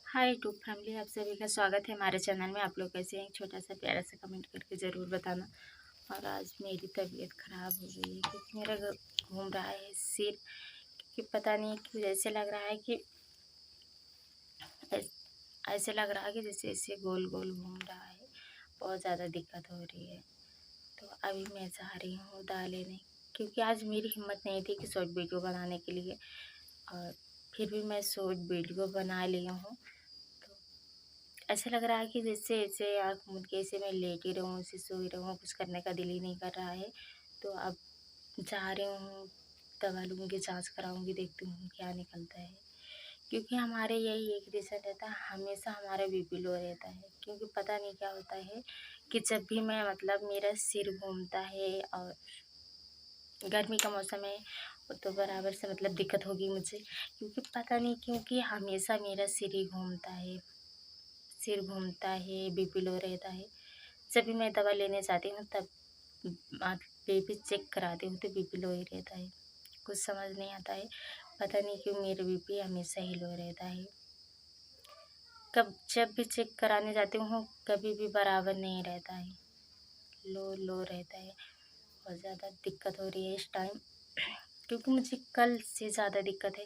Hi YouTube family, आप सभी का स्वागत है हमारे चैनल में। आप लोग कैसे हैं? एक छोटा सा प्यारा सा कमेंट करके ज़रूर बताना। और आज मेरी तबीयत ख़राब हो गई है क्योंकि मेरा घूम रहा है सिर। क्योंकि पता नहीं क्यों ऐसे लग रहा है कि ऐस- ऐसे लग रहा है कि जैसे ऐसे गोल गोल घूम रहा है। बहुत ज़्यादा दिक्कत हो रही है। तो अभी मैं जा रही हूँ दवा लेने, क्योंकि आज मेरी हिम्मत नहीं थी कि शॉर्ट वीडियो बनाने के लिए। और फिर भी मैं शॉर्ट वीडियो बना ली हूँ। तो ऐसा लग रहा है कि जैसे ऐसे आँख मूंद के ऐसे मैं लेटी रहूँ, ऐसे सोई रहूँ, कुछ करने का दिल ही नहीं कर रहा है। तो अब जा रही हूँ, दवा लूँगी, जाँच कराऊँगी, देखती हूँ क्या निकलता है। क्योंकि हमारे यही एक रीज़न रहता है, हमेशा हमारा बीपी लो रहता है। क्योंकि पता नहीं क्या होता है कि जब भी मैं मेरा सिर घूमता है और गर्मी का मौसम है, तो बराबर से दिक्कत होगी मुझे। क्योंकि पता नहीं क्यों कि हमेशा मेरा सिर ही घूमता है, सिर घूमता है, बीपी लो रहता है। जब भी मैं दवा लेने जाती हूँ तब बीपी चेक कराती हूँ तो बीपी लो ही रहता है। कुछ समझ नहीं आता है, पता नहीं क्यों मेरा बीपी हमेशा ही लो रहता है। कब जब भी चेक कराने जाती हूँ कभी भी बराबर नहीं रहता है, लो लो रहता है। बहुत ज़्यादा दिक्कत हो रही है इस टाइम, क्योंकि मुझे कल से ज़्यादा दिक्कत है।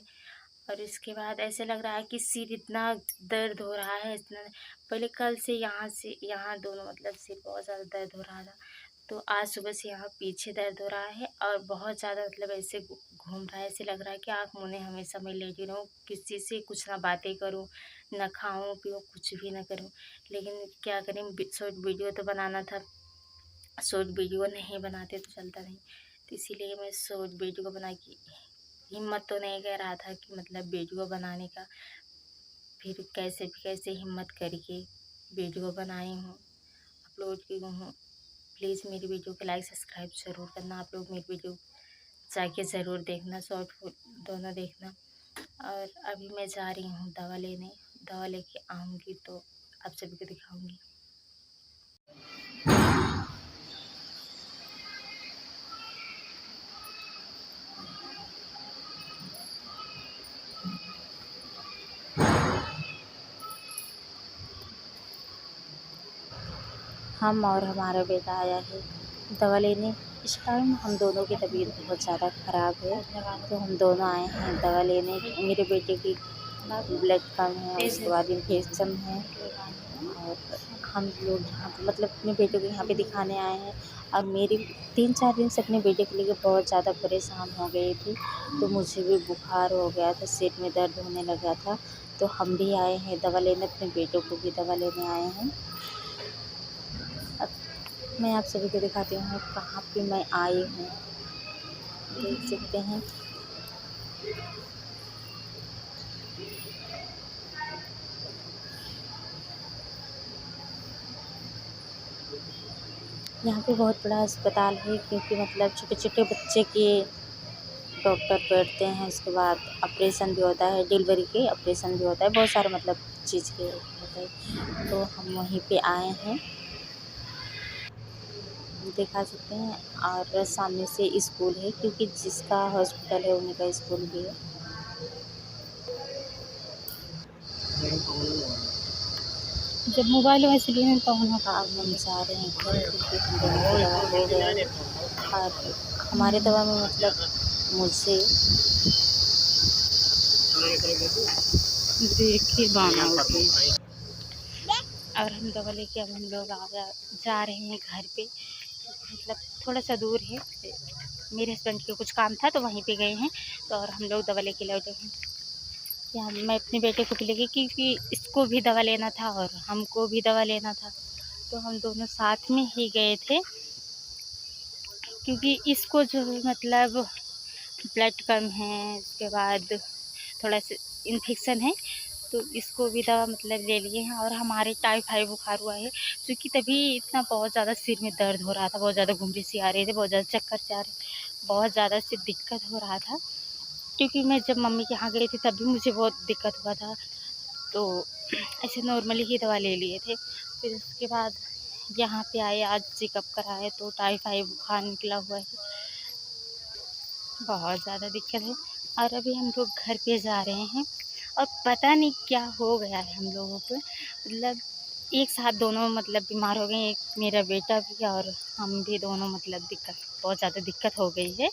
और इसके बाद ऐसे लग रहा है कि सिर इतना दर्द हो रहा है, इतना पहले कल से यहाँ दोनों सिर बहुत ज़्यादा दर्द हो रहा था। तो आज सुबह से यहाँ पीछे दर्द हो रहा है और बहुत ज़्यादा ऐसे घूम रहा है। ऐसे लग रहा है कि आँख मूंदे हमेशा मैं लेटी रहूँ, किसी से कुछ ना बातें करूँ, ना खाऊँ पीऊँ, कुछ भी ना करूँ। लेकिन क्या करें, शॉर्ट वीडियो तो बनाना था। शॉर्ट वीडियो नहीं बनाते तो चलता नहीं, तो इसीलिए मैं शॉर्ट वीडियो बना के हिम्मत तो नहीं कर रहा था कि वीडियो बनाने का। फिर कैसे भी कैसे हिम्मत करके वीडियो बनाई हूँ, अपलोड की हूँ। प्लीज़ मेरी वीडियो को लाइक सब्सक्राइब ज़रूर करना। आप लोग मेरी वीडियो जाके ज़रूर देखना, शॉर्ट दोनों देखना। और अभी मैं जा रही हूँ दवा लेने, दवा लेके आऊँगी तो आप सभी को दिखाऊँगी। हम और हमारा बेटा आया है दवा लेने। इस टाइम हम दोनों की तबीयत बहुत ज़्यादा ख़राब है, तो हम दोनों आए हैं दवा लेने। मेरे बेटे की ब्लड कम है, उसके बाद इन्फेक्शन है। और हम लोग यहाँ पे अपने बेटे को यहाँ पे दिखाने आए हैं। और मेरी 3-4 दिन से अपने बेटे को लेकर बहुत ज़्यादा परेशान हो गई थी। तो मुझे भी बुखार हो गया था, सिर में दर्द होने लगा था। तो हम भी आए हैं दवा लेने, अपने बेटों को भी दवा लेने आए हैं। अब मैं आप सभी को दिखाती हूँ कहाँ पे मैं आई हूँ, देख सकते हैं। यहाँ पे बहुत बड़ा अस्पताल है, क्योंकि छोटे छोटे बच्चे के डॉक्टर बैठते हैं। उसके बाद ऑपरेशन भी होता है, डिलीवरी के ऑपरेशन भी होता है, बहुत सारे चीज़ के होता है। तो हम वहीं पे आए हैं, दिखा सकते हैं। और सामने से स्कूल है, क्योंकि जिसका हॉस्पिटल है उन्हीं का स्कूल भी है। जब मोबाइल वैसे लिए तो उन्होंने अब हम जा रहे हैं घर, क्योंकि हम दोनों की दवा हो गया है। और हमारे दवा में मुझे देखिए बाना होती है। और हम दवा लेके अब हम लोग जा रहे हैं घर पे। थोड़ा सा दूर है, मेरे हस्बैंड के कुछ काम था तो वहीं पे गए हैं। तो और हम लोग दवा लेके लौटे हैं। यहाँ मैं अपने बेटे को भी लेके, क्योंकि इसको भी दवा लेना था और हमको भी दवा लेना था। तो हम दोनों साथ में ही गए थे, क्योंकि इसको जो है ब्लड कम है, उसके बाद थोड़ा सा इन्फेक्शन है। तो इसको भी दवा ले लिए हैं। और हमारे टाइफाइड बुखार हुआ है, क्योंकि तभी इतना बहुत ज़्यादा सिर में दर्द हो रहा था, बहुत ज़्यादा घुंघरी सी आ रही थी, बहुत ज़्यादा चक्कर से आ रहे, बहुत ज़्यादा से दिक्कत हो रहा था। क्योंकि मैं जब मम्मी के यहाँ गई थी तब भी मुझे बहुत दिक्कत हुआ था। तो ऐसे नॉर्मली ही दवा ले लिए थे। फिर उसके बाद यहाँ पे आए, आज चेकअप कराए तो टाइफाइड बुखार निकला हुआ है, बहुत ज़्यादा दिक्कत है। और अभी हम लोग घर पे जा रहे हैं। और पता नहीं क्या हो गया है हम लोगों को, मतलब एक साथ दोनों मतलब बीमार हो गए, एक मेरा बेटा भी और हम भी दोनों, मतलब दिक्कत, बहुत ज़्यादा दिक्कत हो गई है।